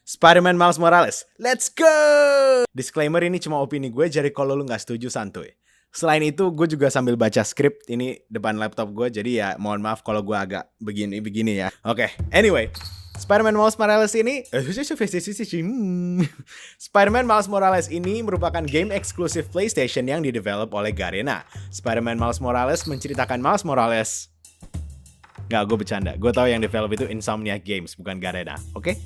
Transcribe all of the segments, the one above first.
Spider-Man Miles Morales, let's go! Disclaimer, ini cuma opini gue, jadi kalau lu gak setuju santuy. Selain itu, gue juga sambil baca skrip ini depan laptop gue, jadi ya mohon maaf kalau gue agak begini ya. Oke, anyway, Spider-Man Miles Morales ini Spider-Man Miles Morales ini merupakan game eksklusif PlayStation yang didevelop oleh Garena. Spider-Man Miles Morales menceritakan Miles Morales. Nggak, gue bercanda. Gue tahu yang develop itu Insomniac Games, bukan Garena. Oke?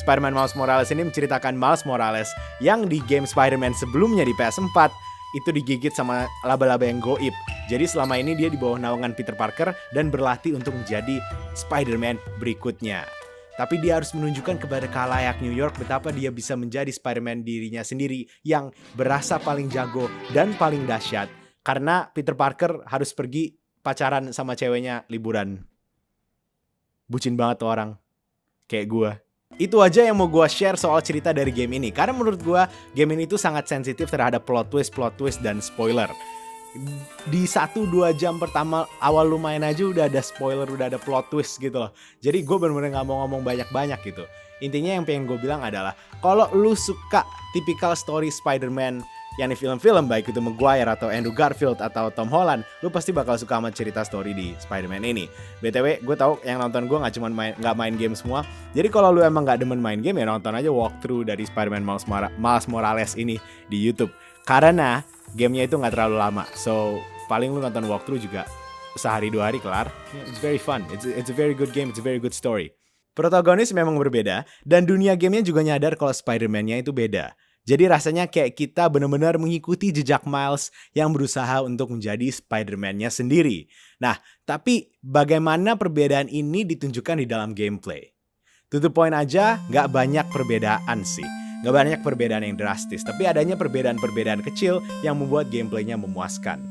Spider-Man Miles Morales ini menceritakan Miles Morales yang di game Spider-Man sebelumnya di PS4 itu digigit sama laba-laba yang goib. Jadi selama ini dia di bawah naungan Peter Parker dan berlatih untuk menjadi Spider-Man berikutnya. Tapi dia harus menunjukkan kepada khalayak New York betapa dia bisa menjadi Spider-Man dirinya sendiri yang berasa paling jago dan paling dahsyat. Karena Peter Parker harus pergi pacaran sama ceweknya liburan. Bucin banget tuh orang. Kayak gue. Itu aja yang mau gue share soal cerita dari game ini. Karena menurut gue, game ini tuh sangat sensitif terhadap plot twist, dan spoiler. Di 1-2 jam pertama awal lu main aja udah ada spoiler, udah ada plot twist gitu loh. Jadi gue bener-bener gak mau ngomong banyak-banyak gitu. Intinya yang pengen gue bilang adalah, kalau lu suka tipikal story Spider-Man yang di film-film, baik itu Maguire atau Andrew Garfield atau Tom Holland, lu pasti bakal suka sama cerita story di Spider-Man ini. BTW, gue tahu yang nonton gue gak cuma nggak main game semua. Jadi kalau lu emang gak demen main game, ya nonton aja walkthrough dari Spider-Man Miles Morales ini di YouTube. Karena gamenya itu gak terlalu lama, so paling lu nonton walkthrough juga sehari 2 hari kelar. It's very fun, it's a very good game, it's a very good story. Protagonis memang berbeda, dan dunia gamenya juga nyadar kalau Spider-Man-nya itu beda. Jadi rasanya kayak kita benar-benar mengikuti jejak Miles yang berusaha untuk menjadi Spider-Man-nya sendiri. Nah, tapi bagaimana perbedaan ini ditunjukkan di dalam gameplay? To the point aja, nggak banyak perbedaan sih. Nggak banyak perbedaan yang drastis, tapi adanya perbedaan-perbedaan kecil yang membuat gameplaynya memuaskan.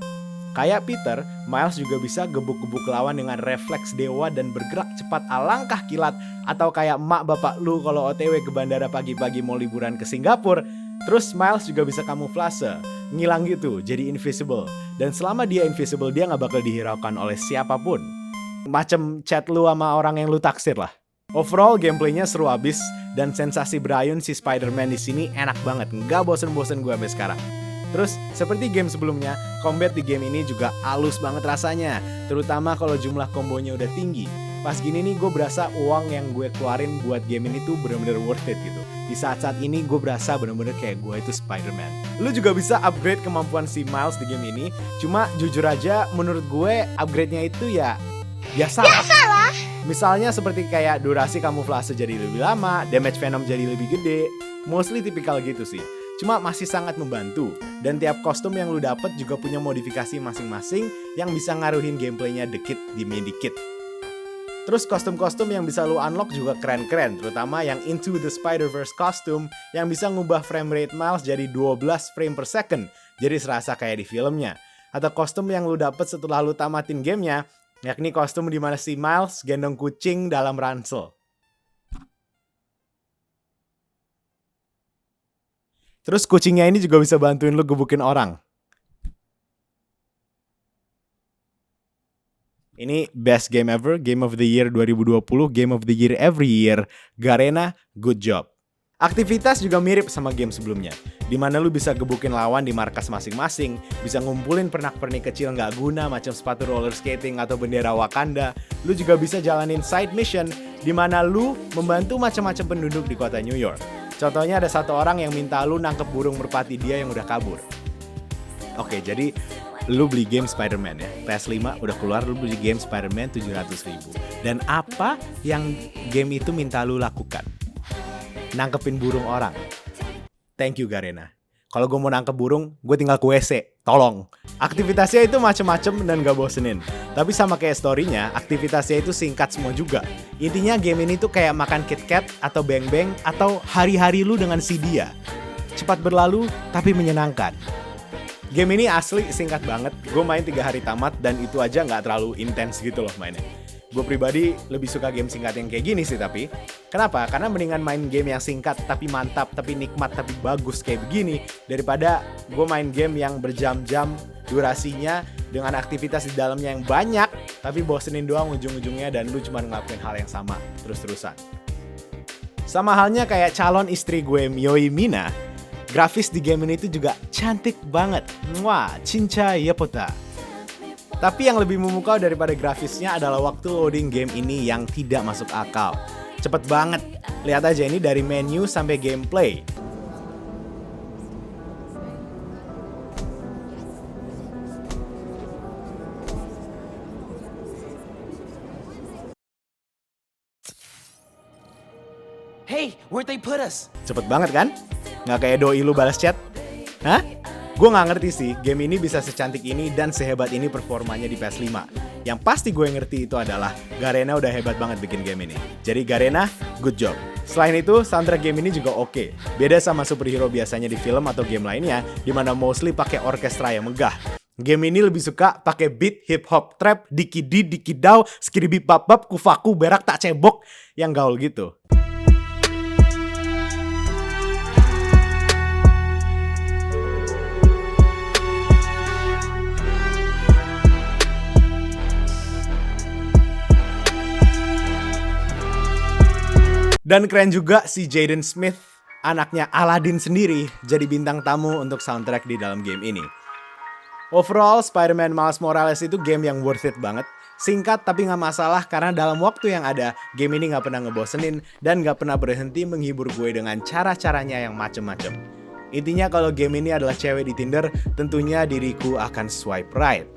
Kayak Peter, Miles juga bisa gebuk-gebuk lawan dengan refleks dewa dan bergerak cepat alangkah kilat. Atau kayak emak bapak lu kalau OTW ke bandara pagi-pagi mau liburan ke Singapura. Terus Miles juga bisa kamuflase, ngilang gitu, jadi invisible. Dan selama dia invisible, dia gak bakal dihiraukan oleh siapapun. Macem chat lu sama orang yang lu taksir lah. Overall, gameplaynya seru abis, dan sensasi berayun si Spider-Man di sini enak banget. Nggak bosen-bosen gue sampai sekarang. Terus, seperti game sebelumnya, combat di game ini juga halus banget rasanya. Terutama kalau jumlah kombonya udah tinggi. Pas gini nih, gue berasa uang yang gue keluarin buat game ini tuh bener-bener worth it gitu. Di saat-saat ini, gue berasa bener-bener kayak gue itu Spider-Man. Lu juga bisa upgrade kemampuan si Miles di game ini. Cuma jujur aja, menurut gue upgrade-nya itu ya biasalah. Misalnya seperti kayak durasi kamuflase jadi lebih lama, damage Venom jadi lebih gede. Mostly tipikal gitu sih. Cuma masih sangat membantu. Dan tiap kostum yang lu dapet juga punya modifikasi masing-masing yang bisa ngaruhin gameplaynya dikit demi dikit. Terus kostum-kostum yang bisa lu unlock juga keren-keren, terutama yang Into the Spider-Verse costume yang bisa ngubah frame rate Miles jadi 12 frame per second, jadi serasa kayak di filmnya. Atau kostum yang lu dapet setelah lu tamatin gamenya, yakni kostum di mana si Miles gendong kucing dalam ransel. Terus kucingnya ini juga bisa bantuin lu gebukin orang. Ini best game ever, Game of the Year 2020, Game of the Year every year. Garena, good job. Aktivitas juga mirip sama game sebelumnya, dimana lu bisa gebukin lawan di markas masing-masing, bisa ngumpulin pernak-pernik kecil nggak guna macam sepatu roller skating atau bendera Wakanda. Lu juga bisa jalanin side mission, dimana lu membantu macam-macam penduduk di kota New York. Contohnya ada satu orang yang minta lu nangkep burung merpati dia yang udah kabur. Oke, jadi lu beli game Spider-Man ya, PS5 udah keluar, lu beli game Spider-Man 700.000. Dan apa yang game itu minta lu lakukan? Nangkepin burung orang. Thank you Garena. Kalau gue mau nangkep burung, gue tinggal ke WC. Tolong. Aktivitasnya itu macem-macem dan gak bosenin. Tapi sama kayak story-nya, aktivitasnya itu singkat semua juga. Intinya game ini tuh kayak makan KitKat atau Bang Bang atau hari-hari lu dengan si dia. Cepat berlalu tapi menyenangkan. Game ini asli singkat banget. Gue main 3 hari tamat dan itu aja gak terlalu intens gitu loh mainnya. Gue pribadi lebih suka game singkat yang kayak gini sih tapi. Kenapa? Karena mendingan main game yang singkat tapi mantap, tapi nikmat, tapi bagus kayak begini daripada gue main game yang berjam-jam durasinya dengan aktivitas di dalamnya yang banyak, tapi bosenin doang ujung-ujungnya dan lu cuma ngelakuin hal yang sama terus-terusan. Sama halnya kayak calon istri gue Myoi Mina, grafis di game ini tuh juga cantik banget. Mwah, cinca yepota. Tapi yang lebih memukau daripada grafisnya adalah waktu loading game ini yang tidak masuk akal. Cepet banget. Lihat aja ini dari menu sampai gameplay. Hey, where'd they put us? Cepet banget kan? Nggak kayak doi lu balas chat? Hah? Gue nggak ngerti sih, game ini bisa secantik ini dan sehebat ini performanya di PS5. Yang pasti gue ngerti itu adalah Garena udah hebat banget bikin game ini. Jadi Garena, good job. Selain itu, soundtrack game ini juga oke. Beda sama superhero biasanya di film atau game lainnya, dimana mostly pakai orkestra yang megah. Game ini lebih suka pakai beat hip hop trap, dikidi dikidau, skiribi bab bab, kufaku berak tak cebok, yang gaul gitu. Dan keren juga si Jaden Smith, anaknya Aladdin sendiri, jadi bintang tamu untuk soundtrack di dalam game ini. Overall, Spider-Man Miles Morales itu game yang worth it banget. Singkat tapi nggak masalah karena dalam waktu yang ada, game ini nggak pernah ngebosenin dan nggak pernah berhenti menghibur gue dengan cara-caranya yang macem-macem. Intinya kalau game ini adalah cewek di Tinder, tentunya diriku akan swipe right.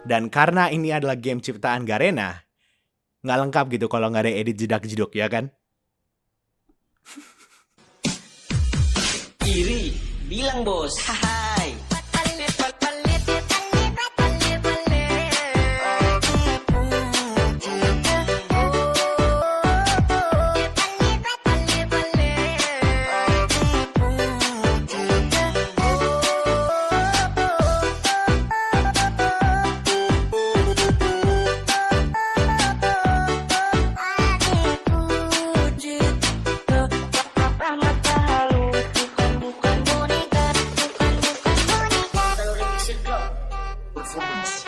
Dan karena ini adalah game ciptaan Garena, nggak lengkap gitu kalau nggak ada edit jedak-jeduk, ya kan? Iri, bilang bos. Hai. Performance.